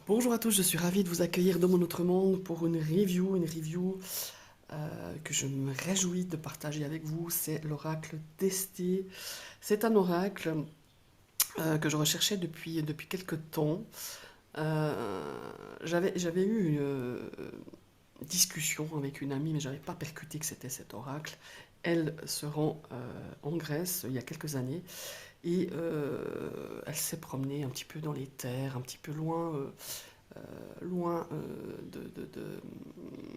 Bonjour à tous, je suis ravi de vous accueillir dans mon autre monde pour une review que je me réjouis de partager avec vous. C'est l'oracle d'Esté. C'est un oracle que je recherchais depuis quelques temps. J'avais eu une discussion avec une amie, mais j'avais pas percuté que c'était cet oracle. Elle se rend en Grèce il y a quelques années et elle s'est promenée un petit peu dans les terres, un petit peu loin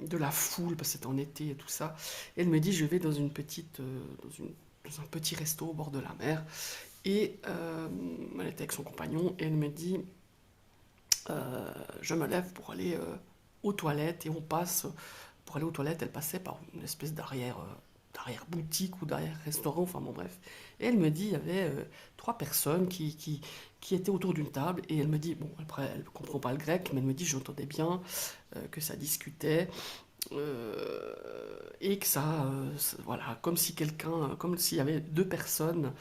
de la foule, parce que c'était en été et tout ça. Et elle me dit, je vais dans dans un petit resto au bord de la mer. Et elle était avec son compagnon, et elle me dit, je me lève pour aller aux toilettes, et on passe, pour aller aux toilettes, elle passait par une espèce d'arrière boutique ou d'arrière restaurant, enfin bon bref. Et elle me dit, il y avait trois personnes qui étaient autour d'une table, et elle me dit, bon après elle ne comprend pas le grec, mais elle me dit, j'entendais bien que ça discutait, et que voilà, comme s'il y avait deux personnes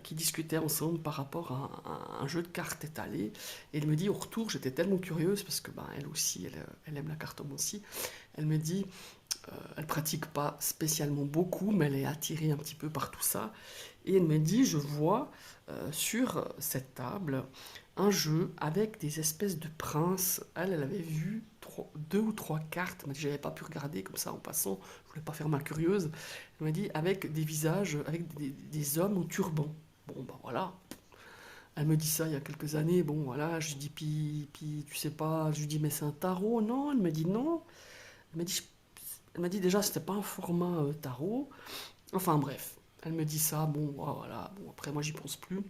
qui discutaient ensemble par rapport à un jeu de cartes étalé. Et elle me dit, au retour, j'étais tellement curieuse, parce que ben, elle aussi, elle aime la carte aussi. Elle me dit, elle pratique pas spécialement beaucoup, mais elle est attirée un petit peu par tout ça. Et elle me dit, je vois sur cette table un jeu avec des espèces de princes. Elle avait vu deux ou trois cartes, mais j'avais pas pu regarder comme ça en passant. Je voulais pas faire ma curieuse. Elle m'a dit avec des visages, avec des hommes au turban. Bon, ben voilà. Elle me dit ça il y a quelques années. Bon, voilà. Je lui dis, puis tu sais pas. Je lui dis, mais c'est un tarot. Non, elle me dit non. Elle m'a dit, elle m'a dit déjà, c'était pas un format tarot. Enfin bref, elle me dit ça, bon, voilà, bon, après moi j'y pense plus.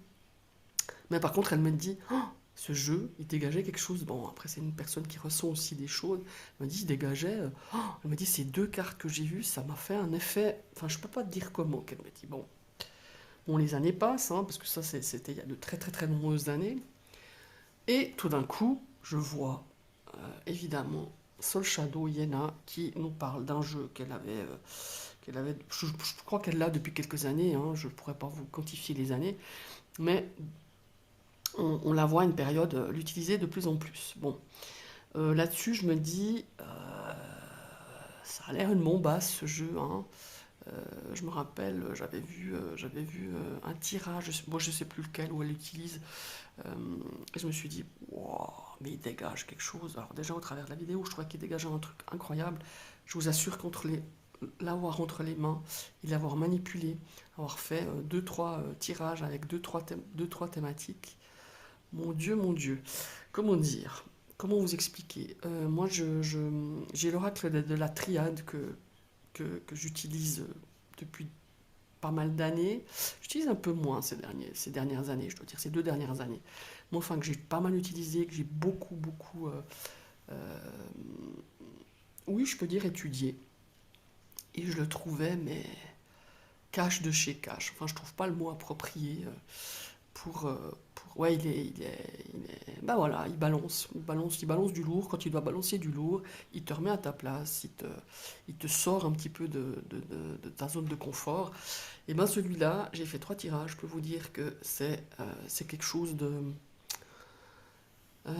Mais par contre, elle me dit, oh, ce jeu, il dégageait quelque chose. Bon, après, c'est une personne qui ressent aussi des choses. Elle me dit, il dégageait. Oh, elle me dit, ces deux cartes que j'ai vues, ça m'a fait un effet. Enfin, je peux pas te dire comment qu'elle me dit. Bon, les années passent, hein, parce que ça, c'était il y a de très très très nombreuses années. Et tout d'un coup, je vois, évidemment, Soul Shadow Yena qui nous parle d'un jeu je crois qu'elle l'a depuis quelques années, hein, je ne pourrais pas vous quantifier les années, mais on la voit à une période l'utiliser de plus en plus. Bon, là-dessus, je me dis, ça a l'air une bombasse ce jeu, hein. Je me rappelle, j'avais vu un tirage, moi je sais plus lequel, où elle l'utilise, et je me suis dit, wow, mais il dégage quelque chose. Alors déjà au travers de la vidéo, je trouvais qu'il dégageait un truc incroyable. Je vous assure l'avoir entre les mains et l'avoir manipulé, avoir fait deux, trois tirages avec deux, trois thématiques. Mon Dieu, comment dire? Comment vous expliquer? Moi, j'ai l'oracle de la triade que j'utilise depuis pas mal d'années. J'utilise un peu moins ces dernières années, je dois dire, ces deux dernières années. Mais enfin, que j'ai pas mal utilisé, que j'ai beaucoup, euh, oui, je peux dire étudié. Et je le trouvais, mais cache de chez cache. Enfin, je trouve pas le mot approprié ouais, bah voilà, il balance du lourd. Quand il doit balancer du lourd, il te remet à ta place, il te sort un petit peu de ta zone de confort. Et ben celui-là, j'ai fait trois tirages. Je peux vous dire que c'est quelque chose de.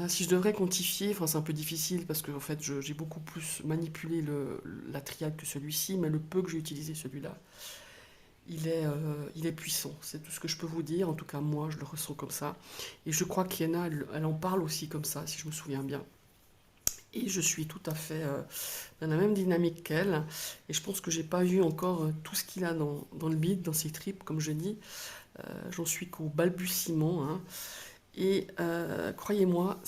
Si je devrais quantifier, enfin c'est un peu difficile parce que en fait j'ai beaucoup plus manipulé la triade que celui-ci, mais le peu que j'ai utilisé celui-là, il est puissant, c'est tout ce que je peux vous dire, en tout cas moi je le ressens comme ça. Et je crois qu'Iena, elle en parle aussi comme ça, si je me souviens bien. Et je suis tout à fait dans la même dynamique qu'elle, et je pense que j'ai pas vu encore tout ce qu'il a dans le beat, dans ses tripes, comme je dis. J'en suis qu'au balbutiement, hein. Et croyez-moi,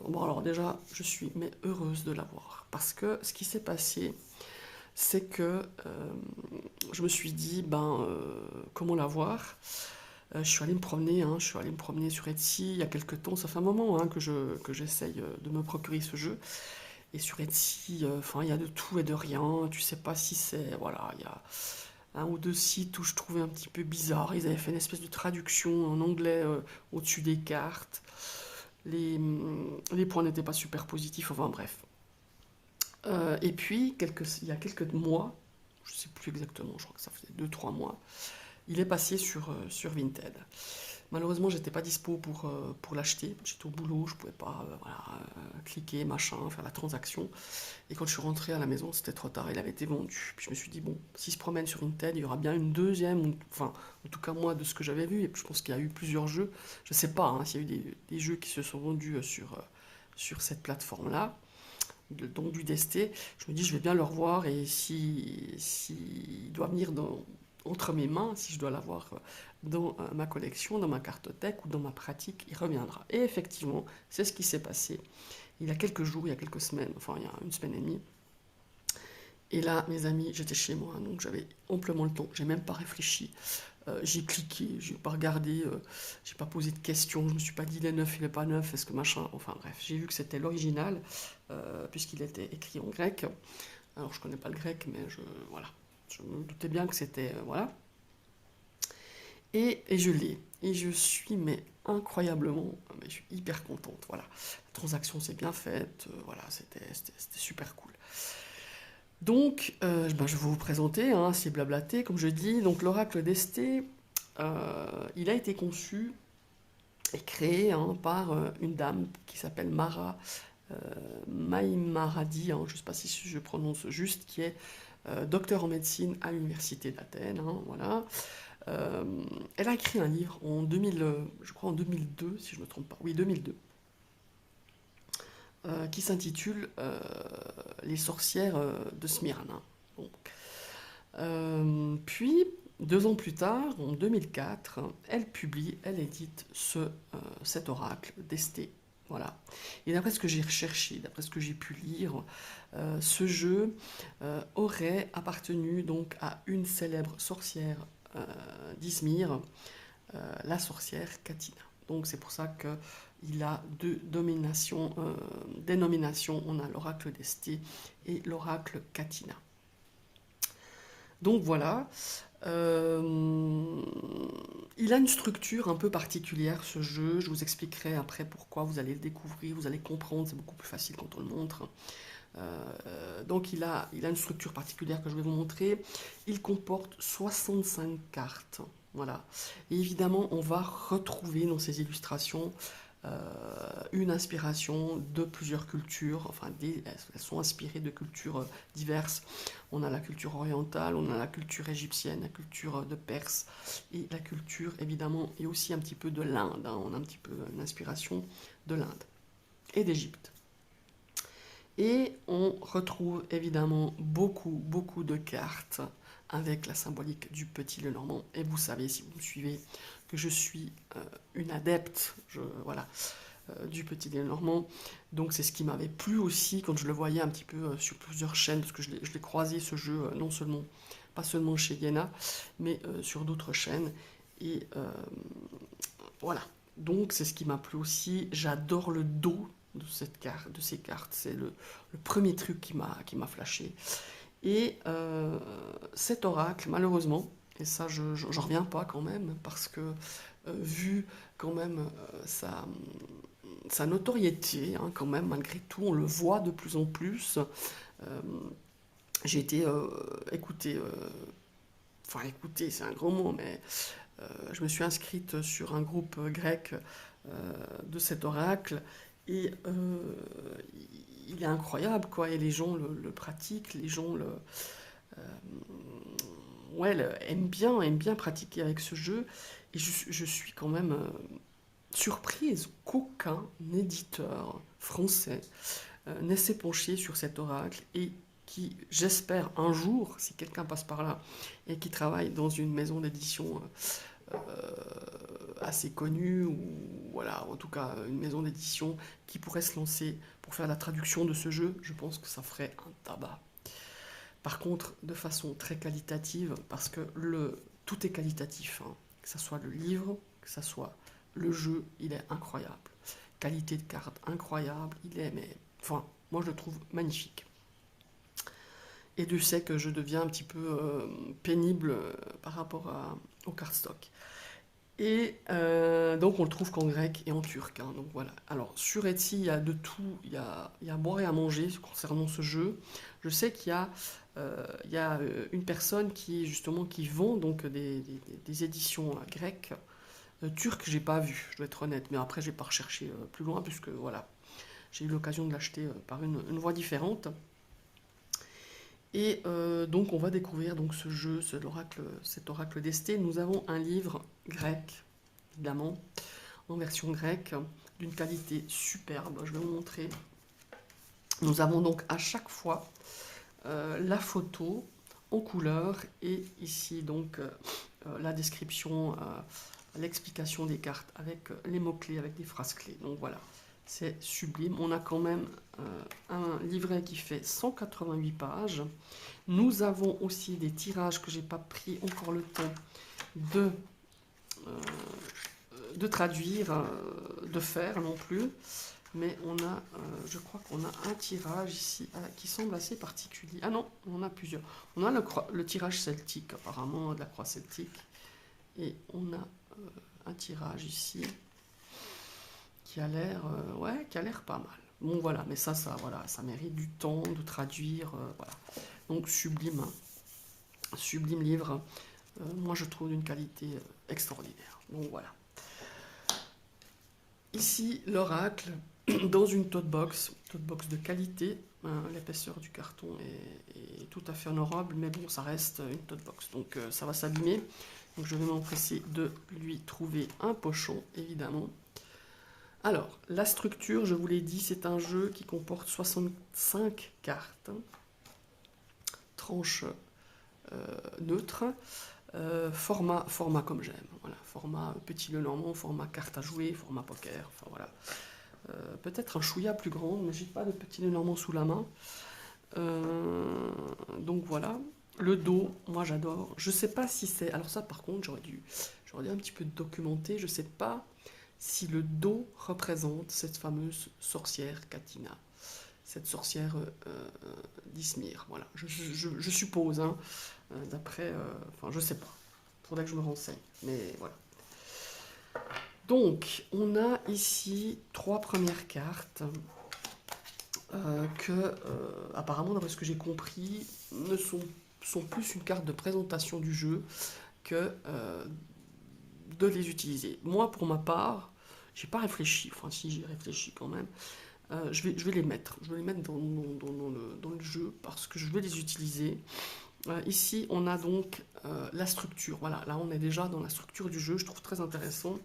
bon alors déjà, je suis mais heureuse de l'avoir, parce que ce qui s'est passé, c'est que je me suis dit, comment l'avoir. Je suis allé me promener, hein, je suis allé me promener sur Etsy il y a quelques temps, ça fait un moment hein, que j'essaye de me procurer ce jeu. Et sur Etsy, enfin, il y a de tout et de rien, tu sais pas si c'est, voilà, il y a un ou deux sites où je trouvais un petit peu bizarre, ils avaient fait une espèce de traduction en anglais au-dessus des cartes, les points n'étaient pas super positifs, enfin bref. Et puis, il y a quelques mois, je ne sais plus exactement, je crois que ça faisait deux trois mois, il est passé sur Vinted. Malheureusement, j'étais pas dispo pour l'acheter. J'étais au boulot, je pouvais pas voilà, cliquer, machin, faire la transaction. Et quand je suis rentré à la maison, c'était trop tard, il avait été vendu. Puis je me suis dit, bon, s'il se promène sur Vinted, il y aura bien une deuxième, enfin, en tout cas moi, de ce que j'avais vu, et puis je pense qu'il y a eu plusieurs jeux. Je sais pas hein, s'il y a eu des jeux qui se sont vendus sur cette plateforme-là, donc du Desté. Je me dis, je vais bien le revoir, et si doit venir entre mes mains, si je dois l'avoir dans ma collection, dans ma cartothèque ou dans ma pratique, il reviendra. Et effectivement, c'est ce qui s'est passé il y a quelques jours, il y a quelques semaines, enfin il y a une semaine et demie. Et là, mes amis, j'étais chez moi, donc j'avais amplement le temps, j'ai même pas réfléchi. J'ai cliqué, j'ai pas regardé, j'ai pas posé de questions, je me suis pas dit il est neuf, il est pas neuf, est-ce que machin, enfin bref, j'ai vu que c'était l'original, puisqu'il était écrit en grec. Alors je connais pas le grec, mais voilà, je me doutais bien que c'était, voilà. Et je l'ai. Et je suis mais incroyablement, mais je suis hyper contente. Voilà, la transaction s'est bien faite. Voilà, c'était super cool. Donc, ben, je vais vous présenter, hein, c'est blablaté, comme je dis. Donc, l'oracle d'Esté, il a été conçu et créé hein, par une dame qui s'appelle Mara Maimaradi, hein, je ne sais pas si je prononce juste, qui est docteur en médecine à l'université d'Athènes. Hein, voilà. Euh, Elle a écrit un livre en 2000, je crois en 2002, si je ne me trompe pas. Oui, 2002, qui s'intitule Les sorcières de Smyrne. Bon. Puis, 2 ans plus tard, en 2004, elle édite cet oracle d'Esté. Voilà. Et d'après ce que j'ai recherché, d'après ce que j'ai pu lire, ce jeu aurait appartenu donc à une célèbre sorcière d'Izmir, la sorcière Katina. Donc c'est pour ça qu'il a deux dénominations. On a l'oracle d'Esté et l'oracle Katina. Donc voilà. Il a une structure un peu particulière ce jeu. Je vous expliquerai après pourquoi. Vous allez le découvrir, vous allez comprendre. C'est beaucoup plus facile quand on le montre. Donc il a une structure particulière que je vais vous montrer. Il comporte 65 cartes. Voilà. Et évidemment, on va retrouver dans ces illustrations une inspiration de plusieurs cultures. Enfin, elles sont inspirées de cultures diverses. On a la culture orientale, on a la culture égyptienne, la culture de Perse et la culture évidemment et aussi un petit peu de l'Inde. Hein. On a un petit peu une inspiration de l'Inde et d'Égypte. Et on retrouve évidemment beaucoup de cartes avec la symbolique du petit Lenormand. Et vous savez, si vous me suivez, que je suis une adepte voilà, du petit Lenormand. Donc c'est ce qui m'avait plu aussi quand je le voyais un petit peu sur plusieurs chaînes, parce que je l'ai croisé ce jeu, non seulement, pas seulement chez Yena, mais sur d'autres chaînes. Et voilà. Donc c'est ce qui m'a plu aussi. J'adore le dos de ces cartes. C'est le premier truc qui m'a flashé. Et cet oracle, malheureusement, et ça j'en reviens pas quand même, parce que vu quand même sa notoriété, hein, quand même, malgré tout, on le voit de plus en plus. J'ai été écouté, enfin écouté, c'est un grand mot, mais je me suis inscrite sur un groupe grec de cet oracle et il est incroyable quoi et les gens le pratiquent, les gens euh, ouais, aiment bien pratiquer avec ce jeu et je suis quand même surprise qu'aucun éditeur français ne s'est penché sur cet oracle et qui, j'espère, un jour, si quelqu'un passe par là et qui travaille dans une maison d'édition assez connue, ou voilà, en tout cas une maison d'édition qui pourrait se lancer pour faire la traduction de ce jeu, je pense que ça ferait un tabac. Par contre, de façon très qualitative, parce que tout est qualitatif, hein, que ce soit le livre, que ce soit le jeu, il est incroyable. Qualité de carte incroyable, enfin, moi je le trouve magnifique. Et Dieu sait que je deviens un petit peu pénible par rapport au cardstock. Et donc on le trouve qu'en grec et en turc. Hein, donc voilà. Alors sur Etsy, il y a de tout, il y a à boire et à manger concernant ce jeu. Je sais qu'il y a une personne qui justement qui vend donc des éditions grecques Turc, j'ai pas vu, je dois être honnête, mais après j'ai pas recherché plus loin puisque voilà, j'ai eu l'occasion de l'acheter par une voie différente. Et donc on va découvrir donc ce jeu, cet oracle d'Esté. Nous avons un livre grec, évidemment, en version grecque, d'une qualité superbe. Je vais vous montrer. Nous avons donc à chaque fois la photo en couleur et ici donc la description, l'explication des cartes avec les mots-clés, avec des phrases clés. Donc voilà, c'est sublime. On a quand même un livret qui fait 188 pages. Nous avons aussi des tirages que j'ai pas pris encore le temps de, euh, de traduire, de faire non plus. Mais on a, je crois qu'on a un tirage ici qui semble assez particulier. Ah non, on en a plusieurs. On a le tirage celtique, apparemment, de la croix celtique. Et on a un tirage ici qui a l'air ouais, qui a l'air pas mal. Bon voilà, mais voilà, ça mérite du temps de traduire. Voilà. Donc sublime, hein. Sublime livre. Moi je trouve d'une qualité extraordinaire. Donc voilà. Ici l'oracle dans une tote box de qualité. L'épaisseur du carton est tout à fait honorable, mais bon, ça reste une tote box, donc ça va s'abîmer. Donc je vais m'empresser de lui trouver un pochon, évidemment. Alors, la structure, je vous l'ai dit, c'est un jeu qui comporte 65 cartes, tranche neutre, format comme j'aime. Voilà, format petit Lenormand, format carte à jouer, format poker, enfin voilà. Peut-être un chouïa plus grand, mais j'ai pas de petit Lenormand sous la main. Donc voilà. Le dos, moi j'adore. Je sais pas si c'est. Alors ça par contre, j'aurais dû un petit peu documenter. Je sais pas si le dos représente cette fameuse sorcière Katina, cette sorcière d'Izmir. Voilà. Je suppose, hein, d'après. Enfin, je sais pas. Faudrait que je me renseigne. Mais voilà. Donc, on a ici 3 premières cartes que, apparemment, d'après ce que j'ai compris, sont plus une carte de présentation du jeu que de les utiliser. Moi, pour ma part, j'ai pas réfléchi, enfin si j'ai réfléchi quand même, je vais les mettre. Je vais les mettre dans le jeu parce que je vais les utiliser. Ici, on a donc la structure. Voilà, là on est déjà dans la structure du jeu, je trouve très intéressant.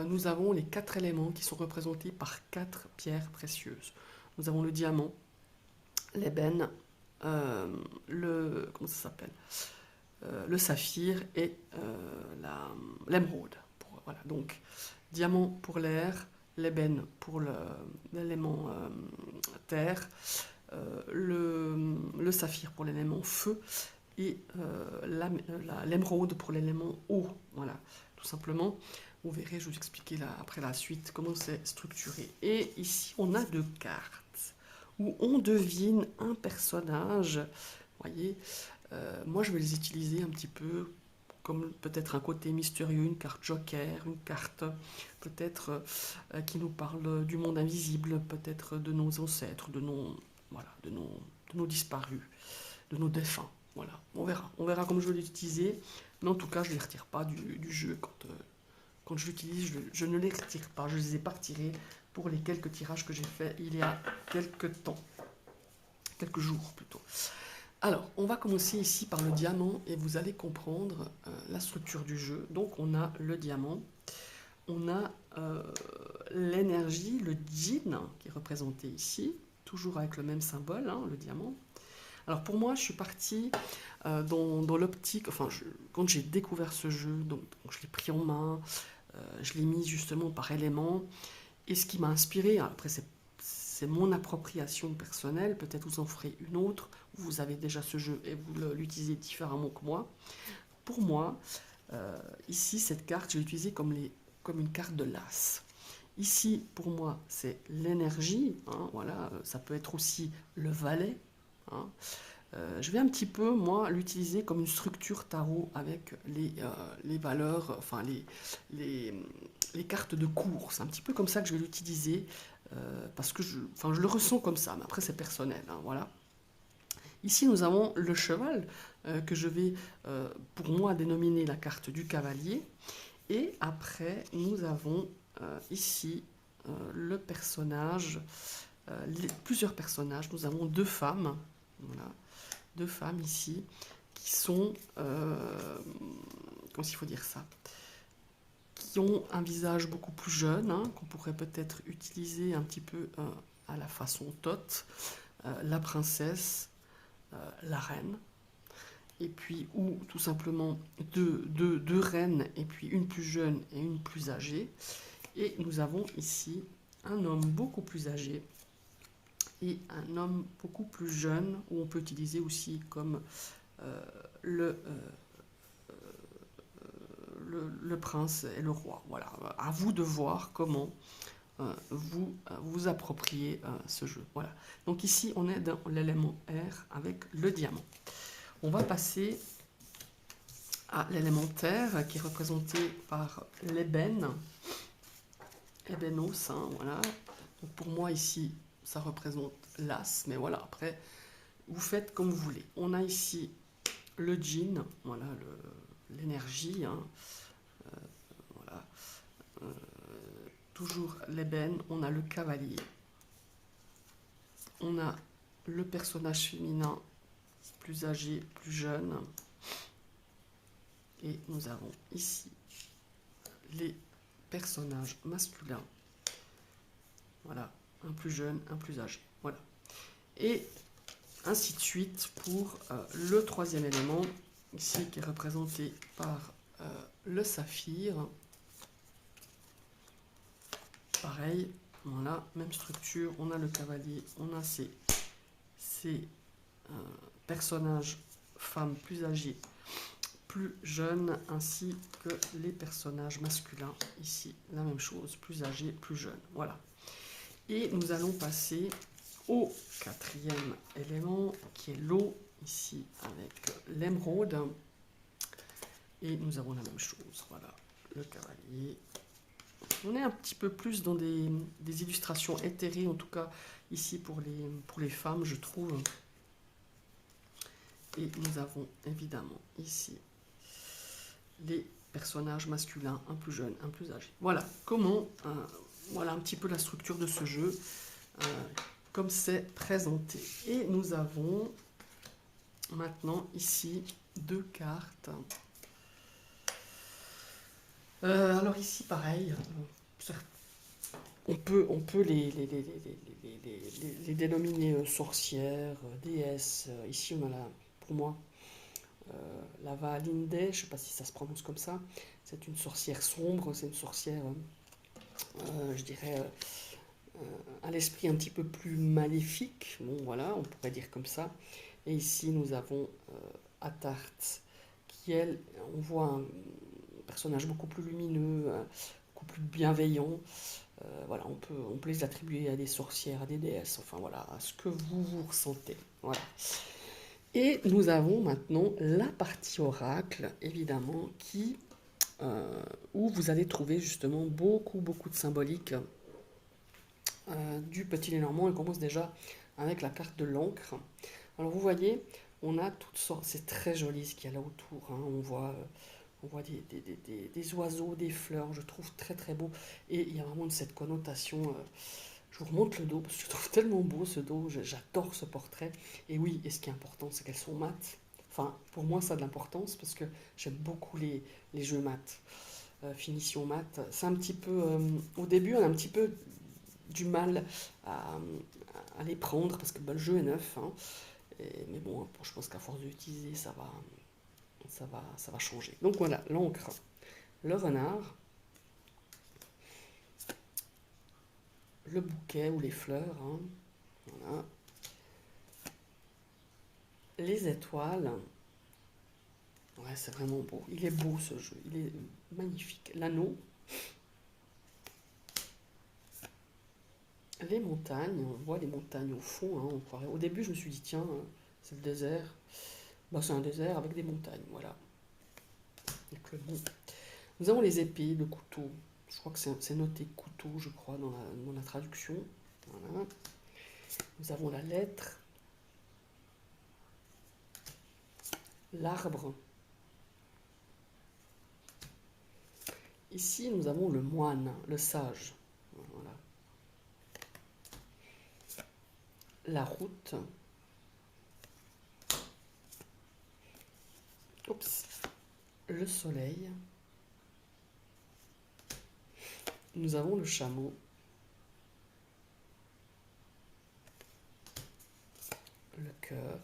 Nous avons les 4 éléments qui sont représentés par 4 pierres précieuses. Nous avons le diamant, l'ébène, comment ça s'appelle, le saphir et l'émeraude. Voilà, donc diamant pour l'air, l'ébène pour l'élément terre, le saphir pour l'élément feu et l'émeraude pour l'élément eau. Voilà, tout simplement. Vous verrez, je vais vous expliquer après la suite comment c'est structuré. Et ici, on a 2 cartes où on devine un personnage. Vous voyez, moi, je vais les utiliser un petit peu comme peut-être un côté mystérieux, une carte joker, une carte peut-être qui nous parle du monde invisible, peut-être de nos ancêtres, voilà, de nos disparus, de nos défunts. Voilà, on verra comment je vais l'utiliser, mais en tout cas, je ne les retire pas du jeu quand je l'utilise, je ne les retire pas. Je ne les ai pas retirés pour les quelques tirages que j'ai faits il y a quelques temps, quelques jours plutôt. Alors, on va commencer ici par le diamant et vous allez comprendre la structure du jeu. Donc, on a le diamant, on a l'énergie, le djinn qui est représenté ici, toujours avec le même symbole, hein, le diamant. Alors pour moi, je suis partie dans l'optique, enfin, quand j'ai découvert ce jeu, donc je l'ai pris en main, je l'ai mis justement par élément, et ce qui m'a inspiré, après c'est mon appropriation personnelle, peut-être vous en ferez une autre, vous avez déjà ce jeu et vous l'utilisez différemment que moi. Pour moi, ici, cette carte, je l'ai utilisée comme une carte de l'as. Ici, pour moi, c'est l'énergie, hein, voilà, ça peut être aussi le valet, hein. Je vais un petit peu, moi, l'utiliser comme une structure tarot avec les valeurs, enfin les cartes de course. C'est un petit peu comme ça que je vais l'utiliser, parce que je le ressens comme ça, mais après c'est personnel, hein, voilà. Ici, nous avons le cheval, que je vais, pour moi, dénominer la carte du cavalier. Et après, nous avons ici le personnage, plusieurs personnages. Nous avons deux femmes, voilà, deux femmes ici, qui sont, comment il faut dire ça, qui ont un visage beaucoup plus jeune, hein, qu'on pourrait peut-être utiliser un petit peu à la façon Thoth, la princesse, la reine, et puis, ou tout simplement deux reines, et puis une plus jeune et une plus âgée. Et nous avons ici un homme beaucoup plus âgé et un homme beaucoup plus jeune, où on peut utiliser aussi comme le, le prince et le roi. Voilà, à vous de voir comment vous appropriez ce jeu. Voilà. Donc ici, on est dans l'élément R avec le diamant. On va passer à l'élément terre qui est représenté par l'ébène, ébénos, hein, voilà. Donc pour moi ici, ça représente l'as, mais voilà, après, vous faites comme vous voulez. On a ici le djinn, voilà, l'énergie, hein, voilà. Toujours l'ébène, on a le cavalier, on a le personnage féminin plus âgé, plus jeune, et nous avons ici les personnages masculins, voilà, un plus jeune, un plus âgé, voilà. Et ainsi de suite pour le troisième élément, ici qui est représenté par le saphir. Pareil, voilà, même structure, on a le cavalier, on a ces personnages femmes plus âgées, plus jeunes, ainsi que les personnages masculins, ici la même chose, plus âgés, plus jeunes, voilà. Et nous allons passer au quatrième élément, qui est l'eau, ici avec l'émeraude. Et nous avons la même chose, voilà, le cavalier. On est un petit peu plus dans des illustrations éthérées, en tout cas ici pour les femmes, je trouve. Et nous avons évidemment ici les personnages masculins, un plus jeune, un plus âgé. Voilà comment, voilà un petit peu la structure de ce jeu, comme c'est présenté. Et nous avons maintenant ici deux cartes. Alors ici pareil, on peut les dénominer sorcières, déesses. Ici on a pour moi la Valinde, je ne sais pas si ça se prononce comme ça. C'est une sorcière sombre, c'est une sorcière, je dirais, à l'esprit un petit peu plus maléfique. Bon voilà, on pourrait dire comme ça. Et ici nous avons Atart, qui elle, on voit un personnage beaucoup plus lumineux, beaucoup plus bienveillant. Voilà, on peut les attribuer à des sorcières, à des déesses, enfin voilà, à ce que vous ressentez. Voilà. Et nous avons maintenant la partie oracle, évidemment, où vous allez trouver justement beaucoup de symbolique du petit Lénormand. Il commence déjà avec la carte de l'encre. Alors vous voyez, on a toutes sortes, c'est très joli ce qu'il y a là autour, hein. On voit des oiseaux, des fleurs, je trouve très beau. Et il y a vraiment cette connotation. Je vous remonte le dos parce que je trouve tellement beau ce dos, j'adore ce portrait. Et oui, et ce qui est important, c'est qu'elles sont mates. Enfin, pour moi, ça a de l'importance parce que j'aime beaucoup les jeux mates, finition mate. C'est un petit peu, au début, on a un petit peu du mal à, à les prendre parce que le jeu est neuf, hein. Mais bon, je pense qu'à force d'utiliser, ça va changer. Donc voilà, l'encre, le renard, le bouquet ou les fleurs, hein. Voilà. Les étoiles, ouais, c'est vraiment beau. Il est beau ce jeu, il est magnifique. L'anneau, les montagnes, on voit les montagnes au fond, hein, on croirait. Au début, je me suis dit, tiens, c'est le désert. Bah, c'est un désert avec des montagnes, voilà. Donc, bon. Nous avons les épées, le couteau. Je crois que c'est noté couteau, je crois, dans la traduction. Voilà. Nous avons la lettre, l'arbre, Ici, nous avons le moine, le sage. Voilà. La route. Oups. Le soleil. Nous avons le chameau. Le cœur.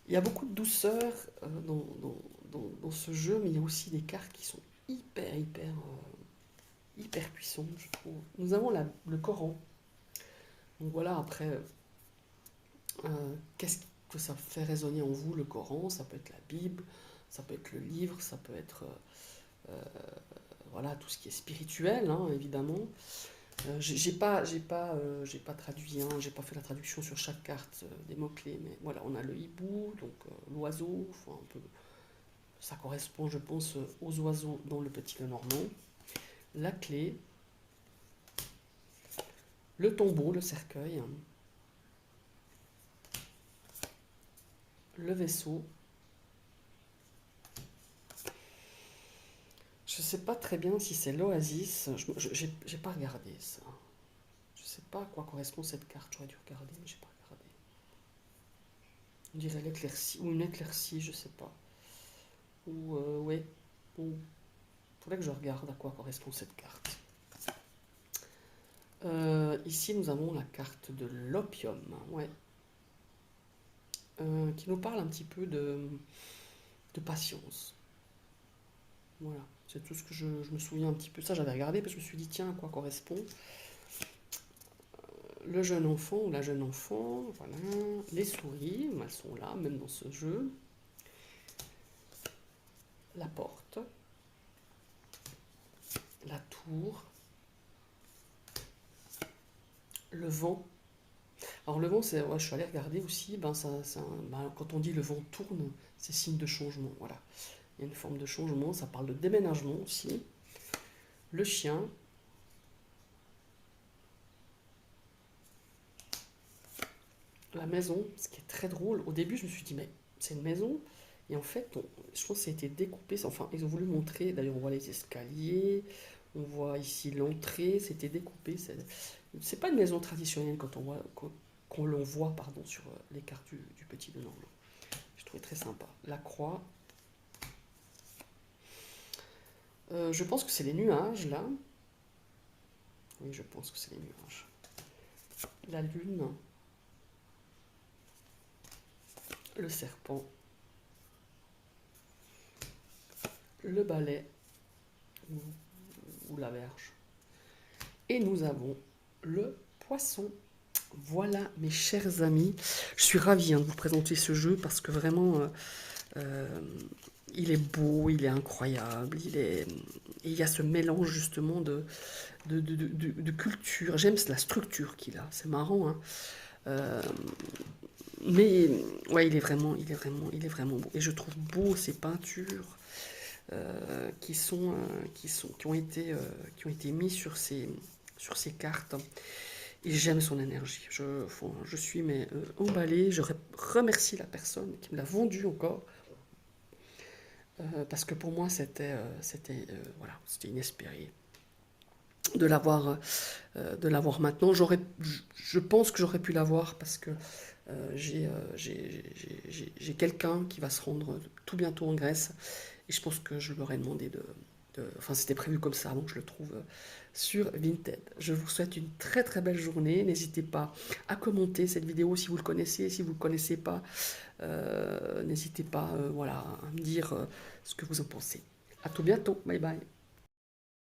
Il y a beaucoup de douceur dans ce jeu, mais il y a aussi des cartes qui sont hyper puissantes, je trouve. Nous avons le Coran. Donc voilà, après, qu'est-ce que ça fait résonner en vous, le Coran? Ça peut être la Bible, ça peut être le livre, ça peut être voilà, tout ce qui est spirituel, hein, évidemment. J'ai pas traduit, hein, j'ai pas fait la traduction sur chaque carte des mots-clés, mais voilà, on a le hibou, donc l'oiseau, enfin, ça correspond, je pense, aux oiseaux dans le petit Lenormand. La clé, le tombeau, le cercueil, le vaisseau. Je sais pas très bien si c'est l'oasis, j'ai pas regardé ça. Je sais pas à quoi correspond cette carte, j'aurais dû regarder, mais j'ai pas regardé. On dirait l'éclaircie, ou une éclaircie, je sais pas. Ou, ouais, ou, faudrait que je regarde à quoi correspond cette carte. Ici, nous avons la carte de l'opium, ouais. Qui nous parle un petit peu de patience. Voilà, c'est tout ce que je me souviens un petit peu. Ça, j'avais regardé parce que je me suis dit, tiens, à quoi correspond le jeune enfant ou la jeune enfant, voilà. Les souris, elles sont là, même dans ce jeu. La porte. La tour. Le vent. Alors le vent, ouais, je suis allé regarder aussi, quand on dit le vent tourne, c'est signe de changement, voilà. Il y a une forme de changement, ça parle de déménagement aussi. Le chien. La maison, ce qui est très drôle. Au début, je me suis dit, mais c'est une maison. Et en fait, je pense que ça a été découpé. Enfin, ils ont voulu montrer. D'ailleurs, on voit les escaliers. On voit ici l'entrée. C'était découpé. C'est pas une maison traditionnelle qu'on l'on voit pardon, sur les cartes du Petit Lenormand. Je trouvais très sympa. La croix. Je pense que c'est les nuages, là. Oui, je pense que c'est les nuages. La lune. Le serpent. Le balai. Ou la verge. Et nous avons le poisson. Voilà, mes chers amis. Je suis ravie de vous présenter ce jeu parce que vraiment, il est beau, il est incroyable. Il y a ce mélange justement de culture. J'aime la structure qu'il a. C'est marrant, hein. Mais ouais, il est vraiment beau. Et je trouve beau ces peintures qui ont été mises sur ces cartes. Et j'aime son énergie. Je suis emballée. Je remercie la personne qui me l'a vendu encore. Parce que pour moi, c'était inespéré de l'avoir maintenant. Je pense que j'aurais pu l'avoir parce que j'ai quelqu'un qui va se rendre tout bientôt en Grèce. Et je pense que je lui aurais demandé enfin, c'était prévu comme ça, donc je le trouve sur Vinted. Je vous souhaite une très très belle journée. N'hésitez pas à commenter cette vidéo si vous le connaissez. Si vous ne le connaissez pas, n'hésitez pas voilà, à me dire ce que vous en pensez. À tout bientôt. Bye bye.